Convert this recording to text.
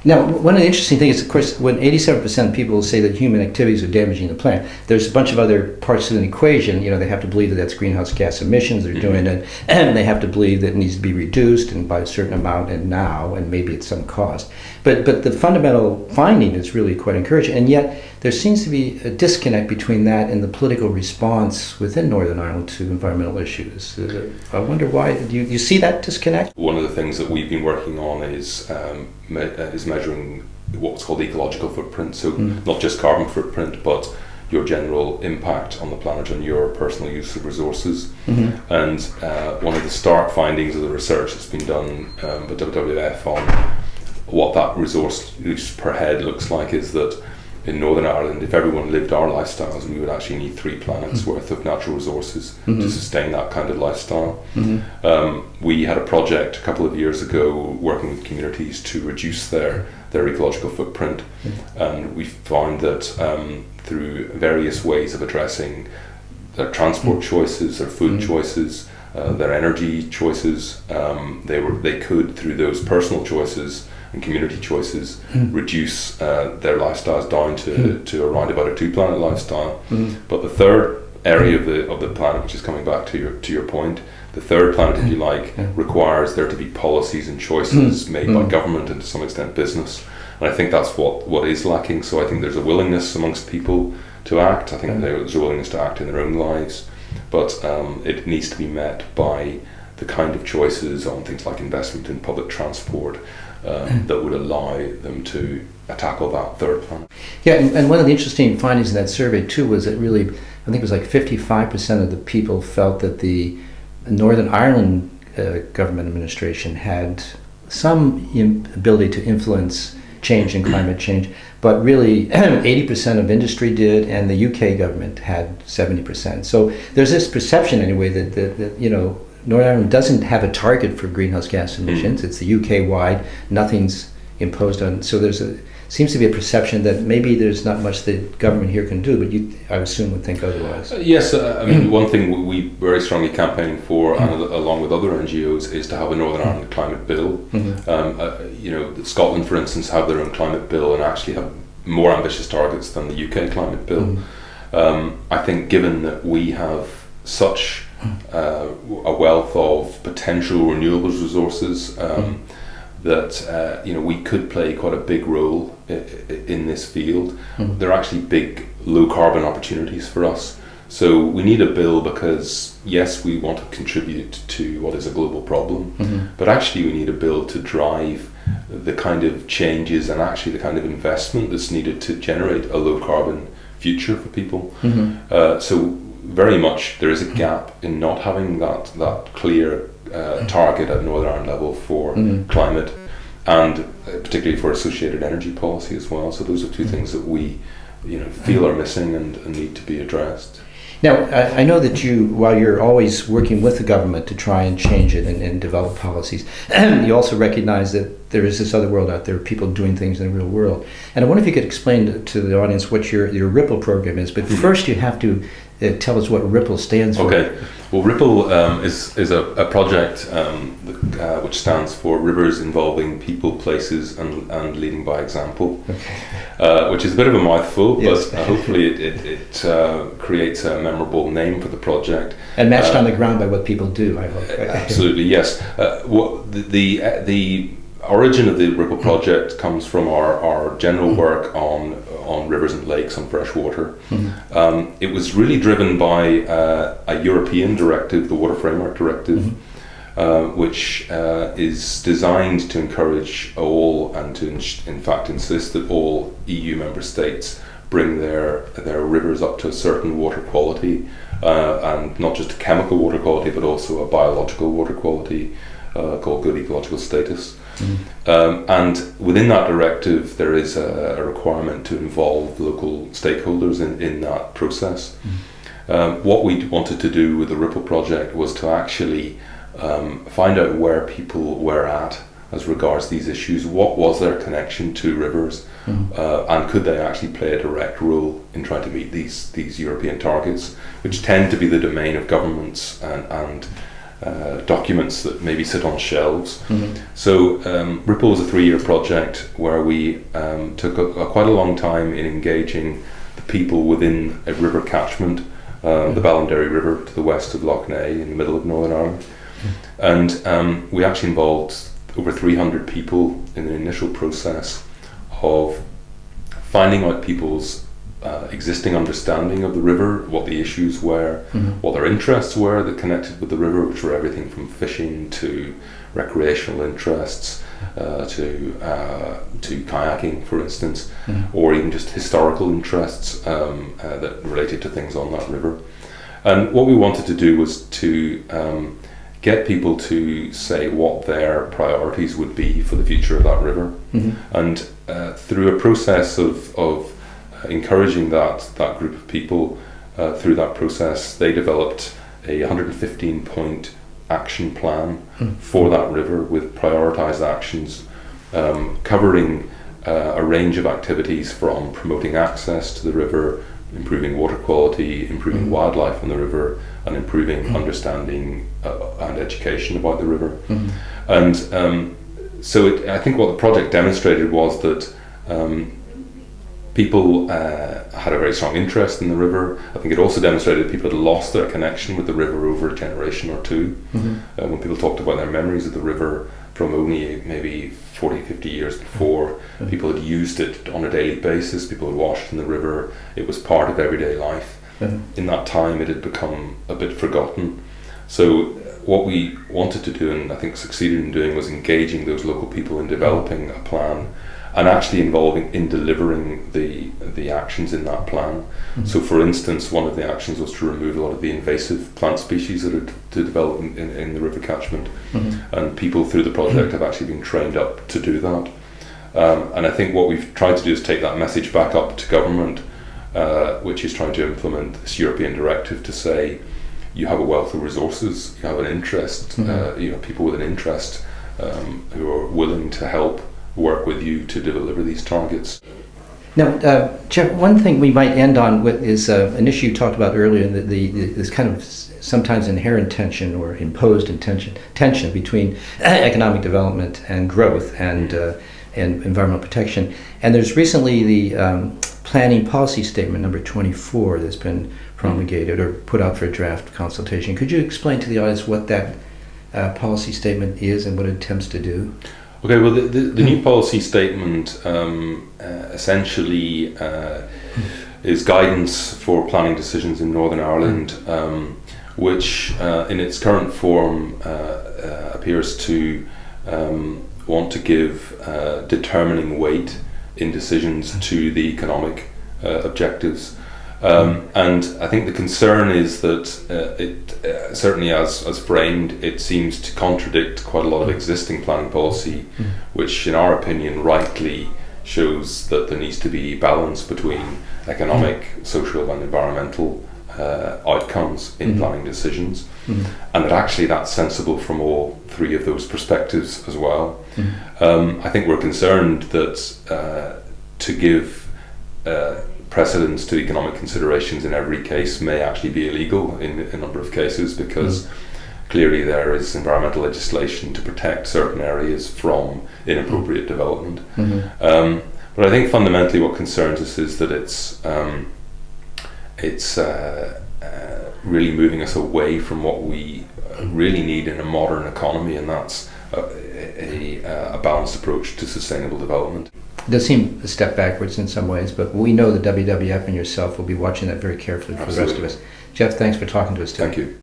Now, one of the interesting things is, of course, when 87% of people say that human activities are damaging the planet, there's a bunch of other parts of the equation. They have to believe that that's greenhouse gas emissions they're doing it, and they have to believe that it needs to be reduced and by a certain amount and now, and maybe at some cost. But the fundamental finding is really quite encouraging, and yet there seems to be a disconnect between that and the political response within Northern Ireland to environmental issues. I wonder why. Do you see that disconnect? One of the things that we've been working on is measuring what's called ecological footprint, so not just carbon footprint, but your general impact on the planet and your personal use of resources. And one of the stark findings of the research that's been done by WWF on what that resource use per head looks like is that in Northern Ireland, if everyone lived our lifestyles, we would actually need 3 planets worth of natural resources to sustain that kind of lifestyle. We had a project a couple of years ago working with communities to reduce their ecological footprint, and we found that through various ways of addressing their transport choices, their food choices, their energy choices, they could, through those personal choices and community choices, reduce their lifestyles down to around about a 2-planet lifestyle. But the third area of the planet, which is coming back to your point, the third planet, if you like, requires there to be policies and choices made by government and to some extent business. And I think that's what is lacking. So I think there's a willingness amongst people to act. I think there's a willingness to act in their own lives, but it needs to be met by the kind of choices on things like investment in public transport that would allow them to tackle that third planet. Yeah, and one of the interesting findings in that survey too was that really, I think it was like 55% of the people felt that the Northern Ireland government administration had some ability to influence change in climate change, but really 80% of industry did, and the UK government had 70%. So there's this perception anyway that Northern Ireland doesn't have a target for greenhouse gas emissions. It's the UK-wide. Nothing's imposed on. So seems to be a perception that maybe there's not much the government here can do, but I assume would think otherwise. Yes, I mean, one thing we very strongly campaigning for, and along with other NGOs, is to have a Northern Ireland climate bill. Scotland, for instance, have their own climate bill and actually have more ambitious targets than the UK climate bill. I think given that we have such a wealth of potential renewables resources, that we could play quite a big role in this field. There are actually big low carbon opportunities for us. So we need a bill because yes, we want to contribute to what is a global problem, but actually we need a bill to drive the kind of changes and actually the kind of investment that's needed to generate a low carbon future for people. So very much there is a gap in not having that clear target at Northern Ireland level for climate, and particularly for associated energy policy as well. So those are two things that we feel are missing and need to be addressed. Now, I know that while you're always working with the government to try and change it and develop policies, you also recognize that there is this other world out there, people doing things in the real world. And I wonder if you could explain to the audience what your RIPPLE program is. But first you have to tell us what RIPPLE stands for. Okay. Well, RIPPLE is a project which stands for Rivers Involving People, Places and Leading by Example, which is a bit of a mouthful, yes. But hopefully it creates a memorable name for the project. And matched on the ground by what people do, I hope. Absolutely, yes. The origin of the RIPPLE project comes from our general work on rivers and lakes, on fresh water. It was really driven by a European directive, the Water Framework Directive, which is designed to encourage all and to in fact insist that all EU member states bring their rivers up to a certain water quality, and not just a chemical water quality but also a biological water quality called good ecological status. And within that directive there is a requirement to involve local stakeholders in that process. What we wanted to do with the RIPPLE project was to actually find out where people were at as regards these issues, what was their connection to rivers, and could they actually play a direct role in trying to meet these European targets, which tend to be the domain of governments and documents that maybe sit on shelves. So Ripple is a 3-year project where we took quite a long time in engaging the people within a river catchment, the Ballinderry River to the west of Lough Neagh in the middle of Northern Ireland. And we actually involved over 300 people in the initial process of finding out people's existing understanding of the river, what the issues were, what their interests were that connected with the river, which were everything from fishing to recreational interests to kayaking, for instance, or even just historical interests that related to things on that river. And what we wanted to do was to get people to say what their priorities would be for the future of that river. And through a process of encouraging that group of people, through that process, they developed a 115-point action plan for that river with prioritized actions covering a range of activities from promoting access to the river, improving water quality, improving wildlife on the river, and improving understanding and education about the river. And so I think what the project demonstrated was that people had a very strong interest in the river. I think it also demonstrated people had lost their connection with the river over a generation or two. When people talked about their memories of the river from only maybe 40, 50 years before, people had used it on a daily basis, people had washed in the river, it was part of everyday life. In that time it had become a bit forgotten. So what we wanted to do, and I think succeeded in doing, was engaging those local people in developing a plan and actually involving in delivering the actions in that plan. So for instance, one of the actions was to remove a lot of the invasive plant species that are to develop in the river catchment, and people through the project have actually been trained up to do that. And I think what we've tried to do is take that message back up to government, which is trying to implement this European directive to say, you have a wealth of resources, you have an interest, people with an interest who are willing to help work with you to deliver these targets. Now, Geoff, one thing we might end on with is an issue you talked about earlier, this kind of sometimes inherent tension or imposed tension between economic development and growth and environmental protection. And there's recently the Planning Policy Statement number 24 that's been promulgated or put out for a draft consultation. Could you explain to the audience what that policy statement is and what it attempts to do? Okay, well, the new policy statement essentially is guidance for planning decisions in Northern Ireland, which in its current form appears to want to give determining weight in decisions to the economic objectives. And I think the concern is that it certainly as framed, it seems to contradict quite a lot of existing planning policy, which in our opinion rightly shows that there needs to be balance between economic, social and environmental outcomes in planning decisions, and that actually that's sensible from all three of those perspectives as well. I think we're concerned that to give precedence to economic considerations in every case may actually be illegal in a number of cases, because clearly there is environmental legislation to protect certain areas from inappropriate development. But I think fundamentally what concerns us is that it's really moving us away from what we really need in a modern economy, and that's a balanced approach to sustainable development. It does seem a step backwards in some ways, but we know the WWF and yourself will be watching that very carefully for the rest of us. Geoff, thanks for talking to us today. Thank you.